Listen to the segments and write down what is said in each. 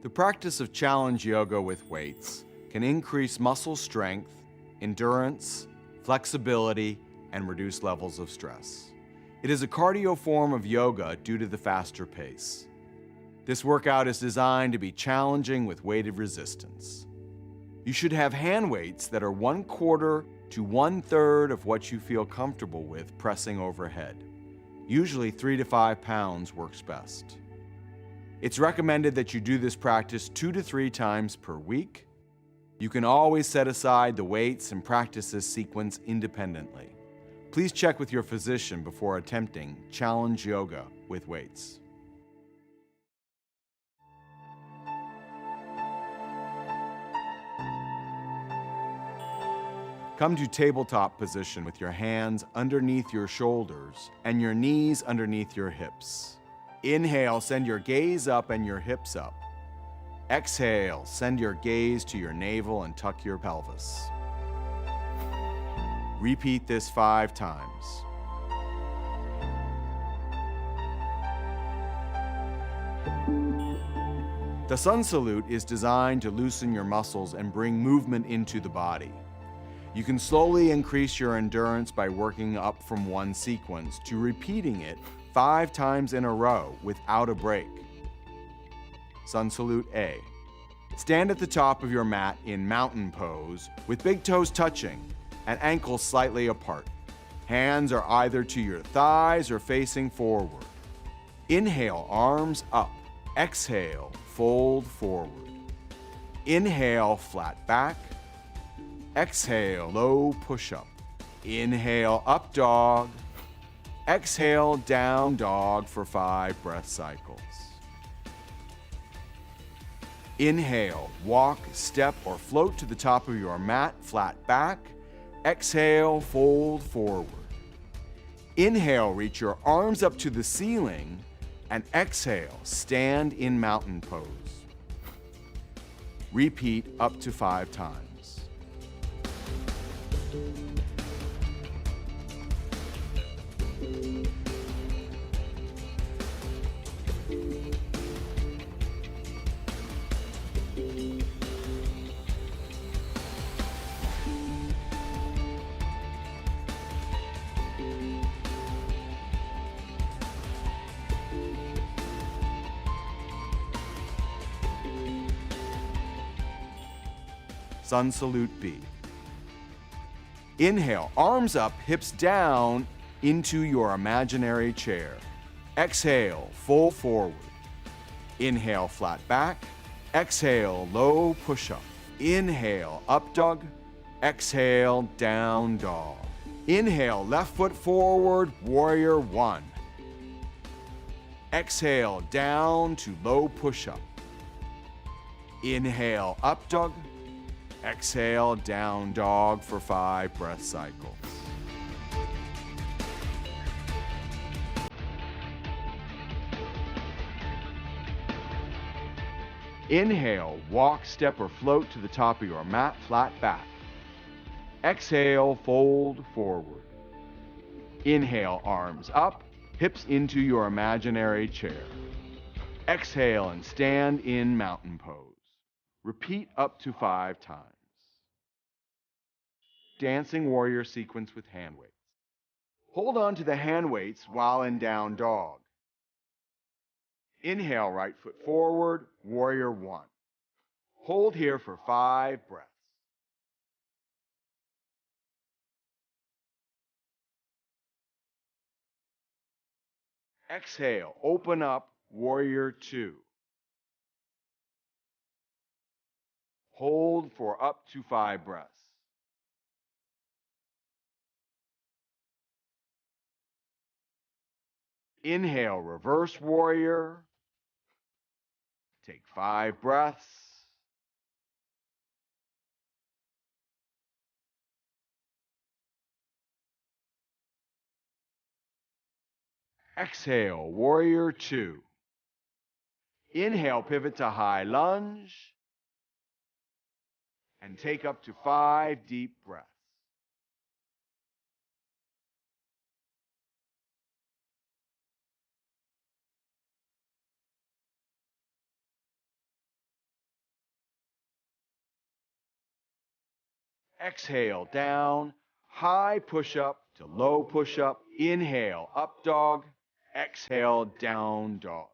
The practice of challenge yoga with weights can increase muscle strength, endurance, flexibility, and reduce levels of stress. It is a cardio form of yoga due to the faster pace. This workout is designed to be challenging with weighted resistance. You should have hand weights that are 1/4 to 1/3 of what you feel comfortable with pressing overhead. Usually 3 to 5 pounds works best. It's recommended that you do this practice 2 to 3 times per week. You can always set aside the weights and practice this sequence independently. Please check with your physician before attempting challenge yoga with weights. Come to tabletop position with your hands underneath your shoulders and your knees underneath your hips. Inhale, send your gaze up and your hips up. Exhale, send your gaze to your navel and tuck your pelvis. Repeat this 5 times. The Sun Salute is designed to loosen your muscles and bring movement into the body. You can slowly increase your endurance by working up from one sequence to repeating it 5 times in a row without a break. Sun Salute A. Stand at the top of your mat in mountain pose with big toes touching and ankles slightly apart. Hands are either to your thighs or facing forward. Inhale, arms up. Exhale, fold forward. Inhale, flat back. Exhale, low push-up. Inhale, up dog. Exhale, down dog for 5 breath cycles. Inhale, walk, step, or float to the top of your mat, flat back. Exhale, fold forward. Inhale, reach your arms up to the ceiling, and exhale, stand in mountain pose. Repeat up to 5 times. Sun Salute B. Inhale, arms up, hips down into your imaginary chair. Exhale, fold forward. Inhale, flat back. Exhale, low push-up. Inhale, up dog. Exhale, down dog. Inhale, left foot forward, warrior 1. Exhale, down to low push-up. Inhale, up dog. Exhale, down dog for 5 breath cycles. Inhale, walk, step, or float to the top of your mat, flat back. Exhale, fold forward. Inhale, arms up, hips into your imaginary chair. Exhale and stand in mountain pose. Repeat up to 5 times. Dancing warrior sequence with hand weights. Hold on to the hand weights while in down dog. Inhale, right foot forward, warrior 1. Hold here for 5 breaths. Exhale, open up, warrior 2. Hold for up to 5 breaths. Inhale, reverse warrior. Take 5 breaths. Exhale, warrior 2. Inhale, pivot to high lunge. And take up to 5 deep breaths. Exhale, down, high push-up to low push-up. Inhale, up dog. Exhale, down dog.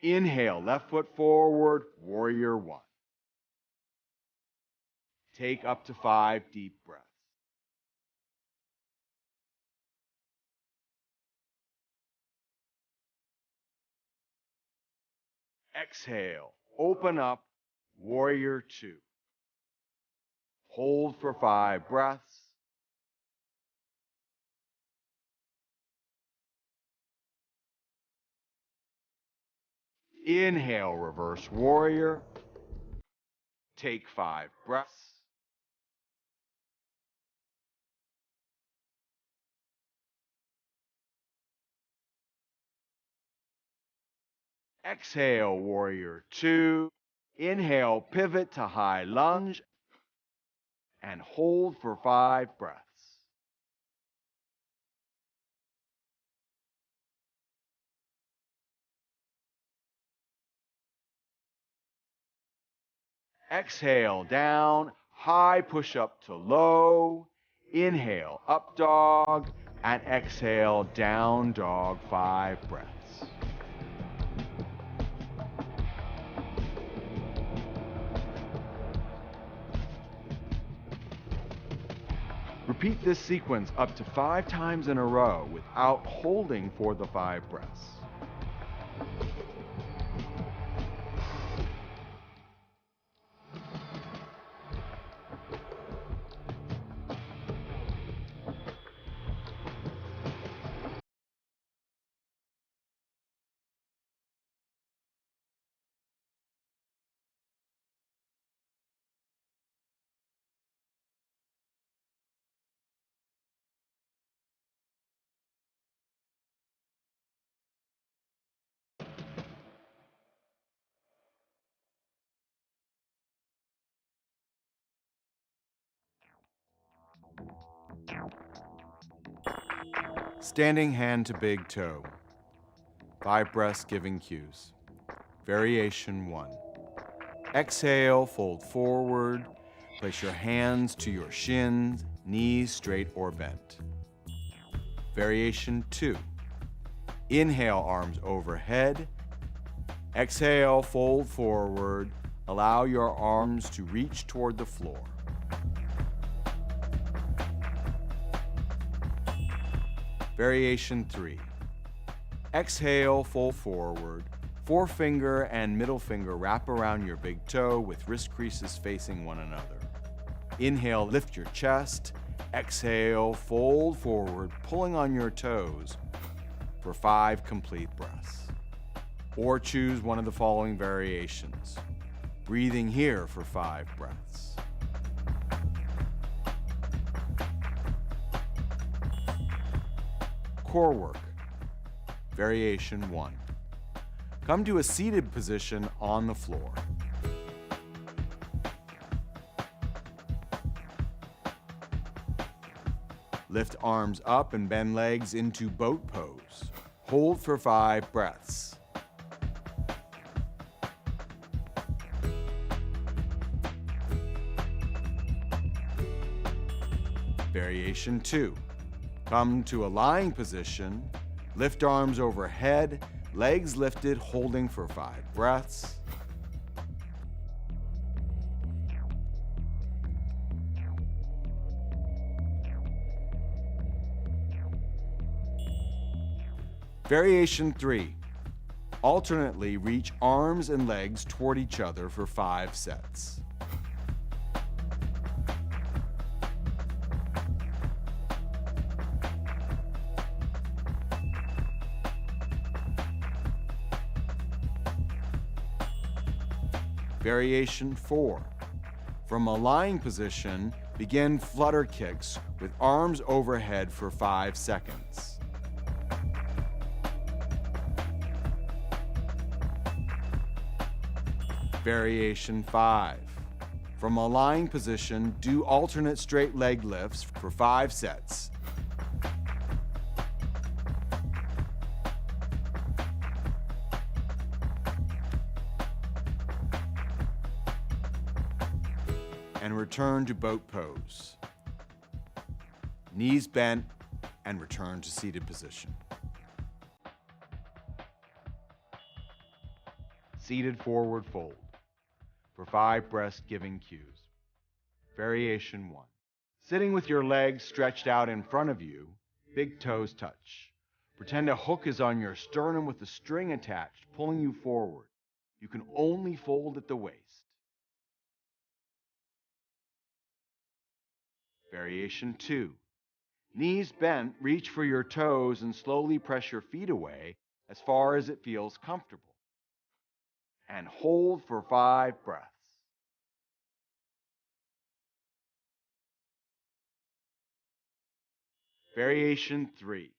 Inhale, left foot forward, warrior one. Take up to 5 deep breaths. Exhale, open up, warrior two. Hold for 5 breaths. Inhale, reverse warrior. Take 5 breaths. Exhale, warrior two. Inhale, pivot to high lunge and hold for 5 breaths. Exhale, down, high push up to low. Inhale, up dog, and exhale, down dog, 5 breaths. Repeat this sequence up to 5 times in a row without holding for the 5 breaths. Standing hand to big toe. 5 breaths giving cues. Variation 1. Exhale, fold forward. Place your hands to your shins, knees straight or bent. Variation 2. Inhale, arms overhead. Exhale, fold forward. Allow your arms to reach toward the floor. Variation 3. Exhale, fold forward. Forefinger and middle finger wrap around your big toe with wrist creases facing one another. Inhale, lift your chest. Exhale, fold forward, pulling on your toes for 5 complete breaths. Or choose one of the following variations. Breathing here for 5 breaths. Core work. Variation 1. Come to a seated position on the floor. Lift arms up and bend legs into boat pose. Hold for 5 breaths. Variation 2. Come to a lying position, lift arms overhead, legs lifted, holding for 5 breaths. Variation 3. Alternately reach arms and legs toward each other for 5 sets. Variation 4. From a lying position, begin flutter kicks with arms overhead for 5 seconds. Variation 5. From a lying position, do alternate straight leg lifts for 5 sets. And return to boat pose. Knees bent, and return to seated position. Seated forward fold for 5 breath-giving cues. Variation 1. Sitting with your legs stretched out in front of you, big toes touch. Pretend a hook is on your sternum with a string attached, pulling you forward. You can only fold at the waist. Variation 2. Knees bent, reach for your toes and slowly press your feet away as far as it feels comfortable. And hold for 5 breaths. Variation 3.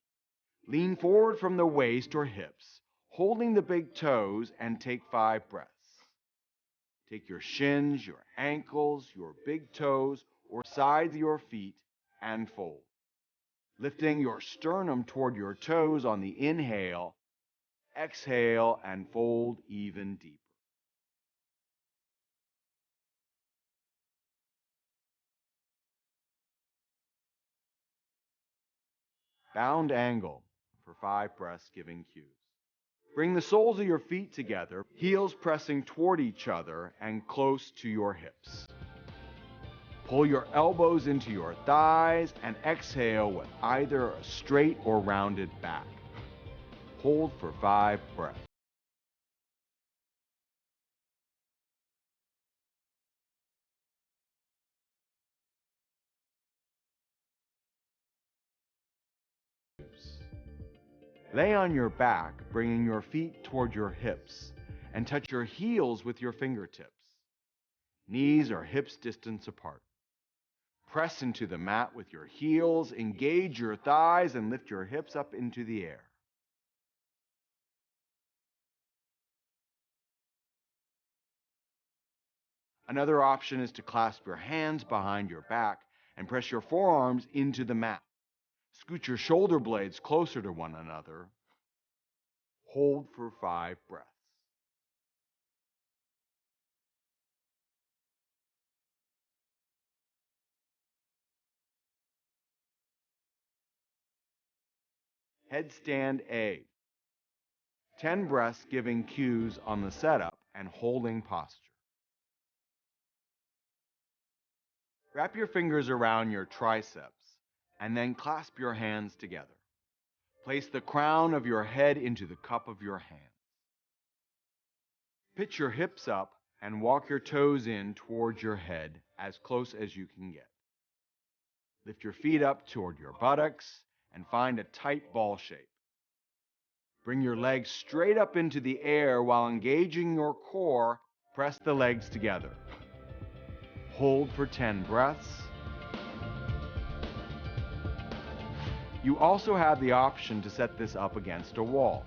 Lean forward from the waist or hips, holding the big toes, and take 5 breaths. Take your shins, your ankles, your big toes, or sides of your feet and fold. Lifting your sternum toward your toes on the inhale, exhale, and fold even deeper. Bound angle for 5 breath-giving cues. Bring the soles of your feet together, heels pressing toward each other and close to your hips. Pull your elbows into your thighs and exhale with either a straight or rounded back. Hold for 5 breaths. Lay on your back, bringing your feet toward your hips, and touch your heels with your fingertips. Knees are hips distance apart. Press into the mat with your heels, engage your thighs, and lift your hips up into the air. Another option is to clasp your hands behind your back and press your forearms into the mat. Scoot your shoulder blades closer to one another. Hold for 5 breaths. Headstand A. 10 breaths giving cues on the setup and holding posture. Wrap your fingers around your triceps and then clasp your hands together. Place the crown of your head into the cup of your hand. Pitch your hips up and walk your toes in towards your head as close as you can get. Lift your feet up toward your buttocks and find a tight ball shape. Bring your legs straight up into the air while engaging your core. Press the legs together. Hold for 10 breaths. You also have the option to set this up against a wall.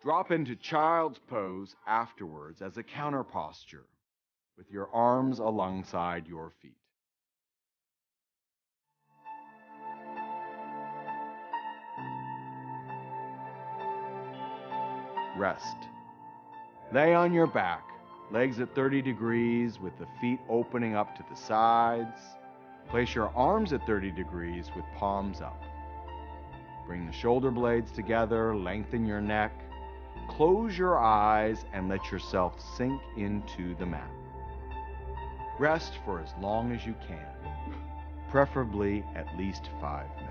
Drop into child's pose afterwards as a counter posture, with your arms alongside your feet. Rest. Lay on your back, legs at 30 degrees with the feet opening up to the sides. Place your arms at 30 degrees with palms up. Bring the shoulder blades together, lengthen your neck, close your eyes, and let yourself sink into the mat. Rest for as long as you can, preferably at least 5 minutes.